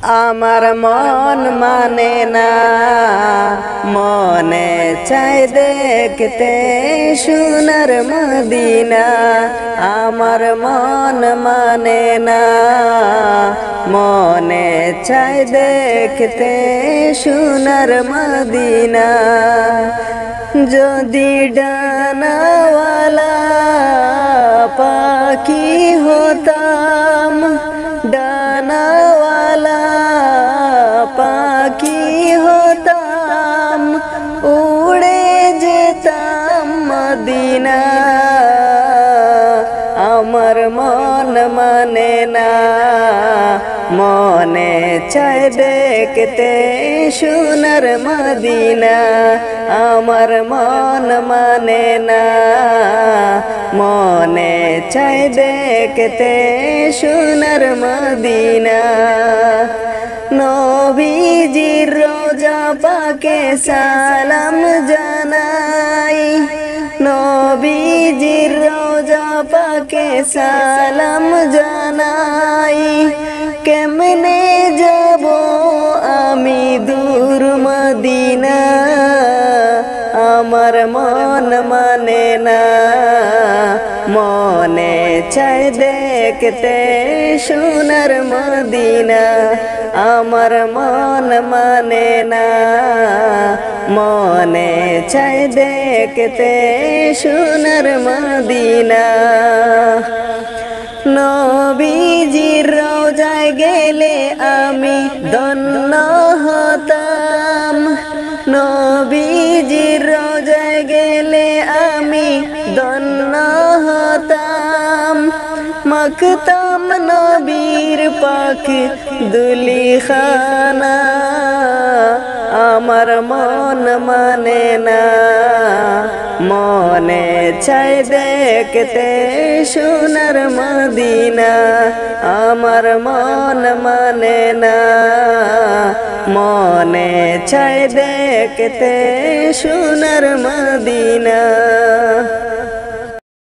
আমার মন মানে না, মনে চাই দেখতে সোনার মদিনা। আমার মন মানে না, মনে চাই দেখতে সোনার মদিনা। যদি ডানাওয়ালা পাখি হতাম, ডানাওয়ালা পাখি হতাম, উড়ে যেতাম মদিনা। আমার মন মানে না, মনে চাই দেখতে সোনার মদিনা। আমার মন মানে না, মনে চাই দেখতে সোনার মদিনা। নবীজির রোজা পাকে সালাম জানাই, নবীজির রোজা পাকে সালাম জানাই। কেমনে যাব আমি দূর মদিনা, আমার মন মানে না, মনে চাই দেখতে সোনার মদিনা। আমার মন মানে না, মনে চাই দেখতে সোনার মদিনা। নবীজির রওজায় গেলে আমি ধন্য হতাম, নবীজির রওজায় গেলে আমি ধন্য হতাম। মাখতাম নবীর পাক দুলিখানা। আমার মন মানে না, মনে চাই দেখতে সোনার মদিনা। আমার মন মানে না, মনে চাই দেখতে সোনার মদিনা।